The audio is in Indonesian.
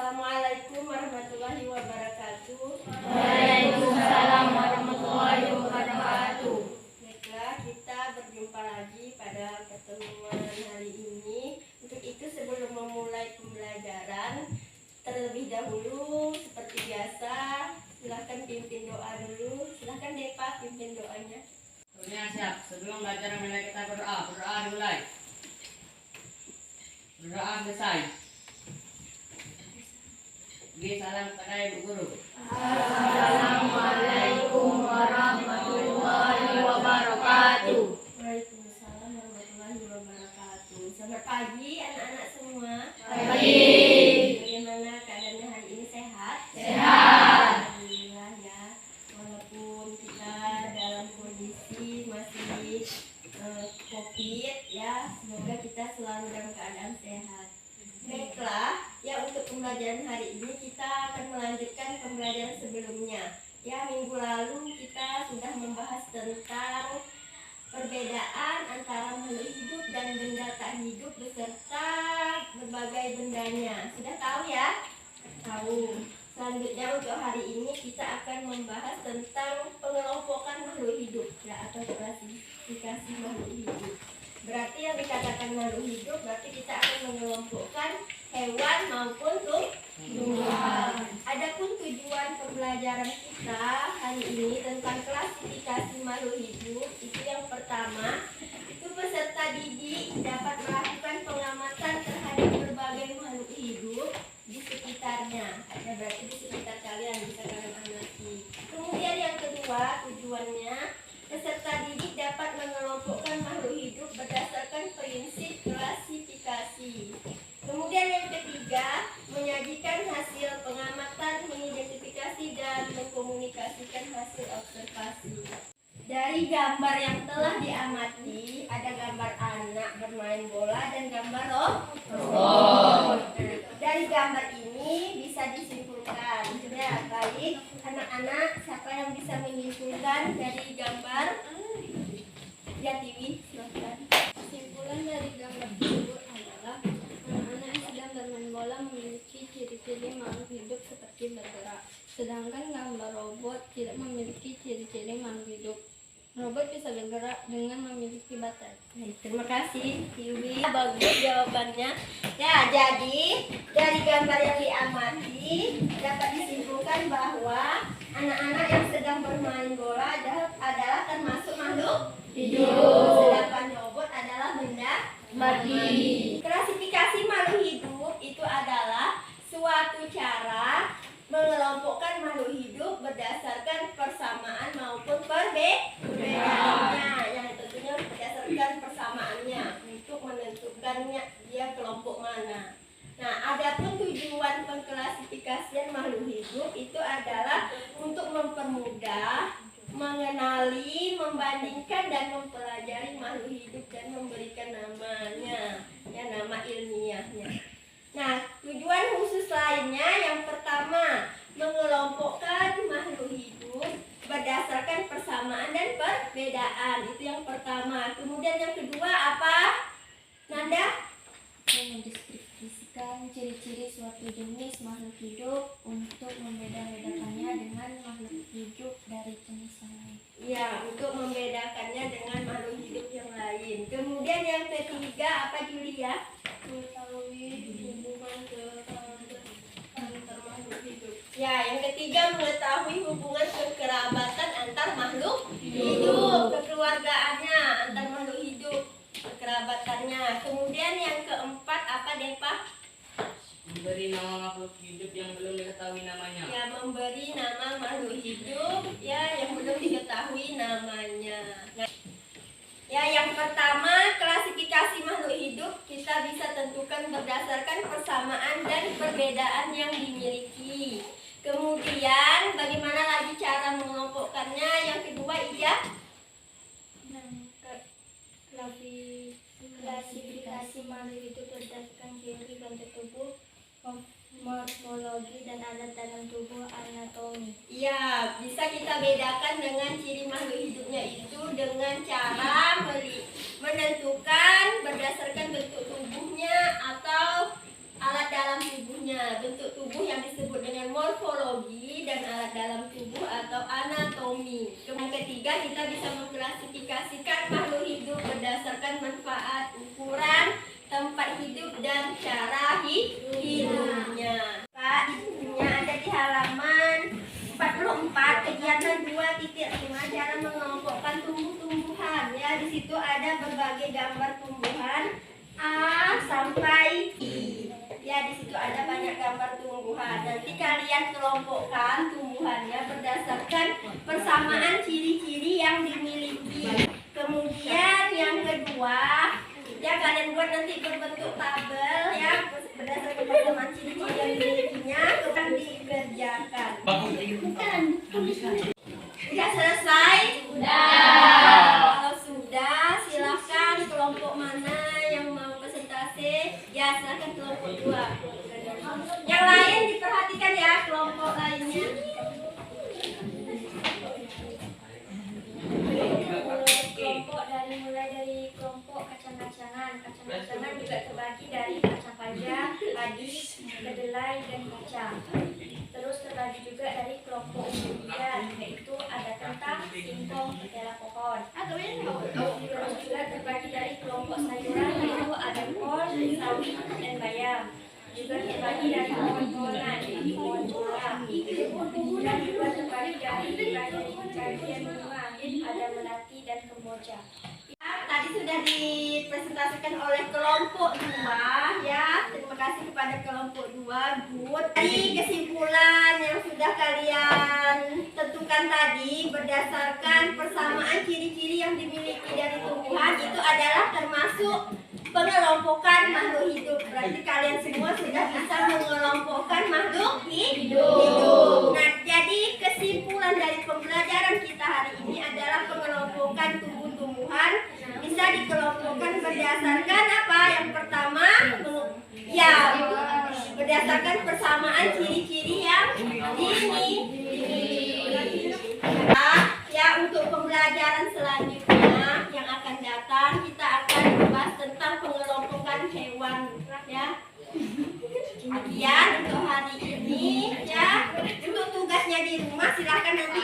Assalamualaikum warahmatullahi wabarakatuh. Waalaikumsalam warahmatullahi wabarakatuh. Baiklah, kita berjumpa lagi pada pertemuan hari ini. Untuk itu sebelum memulai pembelajaran, terlebih dahulu seperti biasa, silahkan pimpin doa dulu. Silahkan Depa pimpin doanya. Semuanya siap. Sebelum belajar mulai kita berdoa. Berdoa dimulai. Berdoa selesai. Beri salam kepada ibu guru. Assalamualaikum warahmatullahi wabarakatuh. Waalaikumsalam warahmatullahi wabarakatuh. Selamat pagi anak-anak semua. Pagi. Bagaimana keadaannya hari ini, sehat? Sehat. Alhamdulillah ya. Walaupun kita dalam kondisi masih COVID ya, semoga kita selalu dalam keadaan sehat. Baiklah, ya untuk pembelajaran hari ini kita akan melanjutkan pembelajaran sebelumnya. Ya, minggu lalu kita sudah membahas tentang perbedaan antara makhluk hidup dan benda tak hidup beserta berbagai bendanya. Sudah tahu ya? Tahu. Selanjutnya untuk hari ini kita akan membahas tentang pengelompokan makhluk hidup ya, atau klasifikasi makhluk hidup. Berarti yang dikatakan makhluk hidup berarti kita akan mengelompokkan hewan maupun tumbuhan. Adapun tujuan pembelajaran kita hari ini tentang klasifikasi makhluk hidup itu yang pertama, itu peserta didik dapat melakukan pengamatan terhadap berbagai makhluk hidup di sekitarnya. Ya, berarti di sekitar kalian bisa kalian amati. Kemudian yang kedua, tujuannya peserta didik dapat mengelompokkan makhluk hidup berdasarkan prinsip klasifikasi. Kemudian yang ketiga, menyajikan hasil pengamatan, mengidentifikasi dan mengkomunikasikan hasil observasi. Dari gambar yang telah diamati, ada gambar anak bermain bola dan gambar robot. Dari gambar ini bisa disimpulkan. Ya, baik anak-anak, siapa yang bisa menyimpulkan dari gambar? Ya, Tiwi, silahkan. Kesimpulan dari gambar tersebut adalah anak-anak yang sedang bermain bola memiliki ciri-ciri makhluk hidup seperti bergerak, sedangkan gambar robot tidak memiliki ciri-ciri makhluk hidup. Robot bisa bergerak dengan memiliki batas. Baik, terima kasih Tiwi. Bagus jawabannya. Ya, jadi dari gambar yang diamati dapat disimpulkan bahwa anak-anak yang sedang bermain bola adalah termasuk makhluk hidup, sedangkan robot adalah benda mati. Klasifikasi makhluk hidup itu adalah suatu cara mengelompokkan makhluk hidup berdasarkan persamaan maupun perbedaannya, yang tentunya berdasarkan persamaannya untuk menentukannya dia kelompok mana. Nah, adapun tujuan pengklasifikasian makhluk hidup itu adalah untuk mempermudah, mengenali, membandingkan dan mempelajari makhluk hidup dan memberikan namanya, ya, nama ilmiahnya. Nah, tujuan khusus lainnya yang pertama, mengelompokkan makhluk hidup berdasarkan persamaan dan perbedaan. Itu yang pertama. Kemudian yang kedua apa? Nanda? Mendeskripsikan ciri-ciri suatu jenis makhluk hidup untuk membeda-bedakannya dengan makhluk hidup dari jenis yang lain. Ya, untuk membedakannya dengan makhluk hidup yang lain. Kemudian yang ketiga apa, Julia? Mengetahui hubungan antar makhluk hidup. Ya, yang ketiga mengetahui hubungan kekerabatan antar makhluk hidup, kekeluargaannya antar makhluk hidup, kekerabatannya. Kemudian yang keempat apa, Depa? Memberi nama makhluk hidup yang belum diketahui namanya. Ya, memberi nama makhluk hidup ya yang belum diketahui namanya. Nah, ya, yang pertama, klasifikasi makhluk hidup kita bisa tentukan berdasarkan persamaan dan perbedaan yang dimiliki. Kemudian bagaimana lagi cara mengelompokkannya? Yang kedua, Ija? Klasifikasi makhluk hidup berdasarkan ciri bentuk tubuh, morfologi dan alat dalam tubuh, anatomi. Ya, bisa kita bedakan dengan ciri makhluk hidupnya itu dengan cara menentukan berdasarkan bentuk tubuhnya atau alat dalam tubuhnya. Bentuk tubuh morfologi dan alat dalam tubuh atau anatomi. Yang ketiga, kita bisa mengklasifikasikan makhluk hidup berdasarkan manfaat, ukuran, tempat hidup, dan cara hidupnya. Pak, isinya ada di halaman 44, kegiatan 2.5, cara mengelompokkan tumbuh-tumbuhan. Ya, di situ ada berbagai gambar tumbuhan A sampai I. Ya, di situ ada banyak gambar tumbuhan. Nanti kalian kelompokkan tumbuhannya berdasarkan persamaan ciri-ciri yang dimiliki. Kemudian yang kedua, ya kalian buat nanti berbentuk tabel ya berdasarkan persamaan ciri-ciri yang dimilikinya, kemudian dikerjakan. Sudah selesai? Kalau sudah, silahkan kelompok mana yang mau presentasi. Ya, silahkan kelompok 2. Yang lain diperhatikan ya, kelompok lainnya. Kelompok mulai dari kelompok kacang-kacangan. Kacang-kacangan juga terbagi dari kacang panjang, padi, kedelai, dan kacang. Terus terbagi juga dari kelompok umbian, yaitu ada kentang, singkong, ketela pohon. Terus juga terbagi dari kelompok sayuran, yaitu ada kol, sawi, dan bayam. Juga terbagi dari pohon-pohonan, yaitu pohon cemara. Dan juga terbagi dari bagian bunga, ada melati dan kemboja. Tadi sudah dipresentasikan oleh kelompok 2 ya. Terima kasih kepada kelompok 2. Good. Dari kesimpulan yang sudah kalian tentukan tadi berdasarkan persamaan ciri-ciri yang dimiliki dari tumbuhan itu adalah termasuk pengelompokan makhluk hidup. Berarti kalian semua sudah bisa mengelompokkan makhluk hidup. Nah, jadi kesimpulan dari pembelajaran kita hari ini adalah pengelompokan tumbuh-tumbuhan bisa dikelompokkan berdasarkan apa? Yang pertama, ya berdasarkan persamaan ciri-ciri yang dimiliki. Ya, untuk pembelajaran selanjutnya yang akan datang kita akan membahas tentang pengelompokan hewan ya. Demikian untuk hari ini ya. Untuk tugasnya di rumah silahkan nanti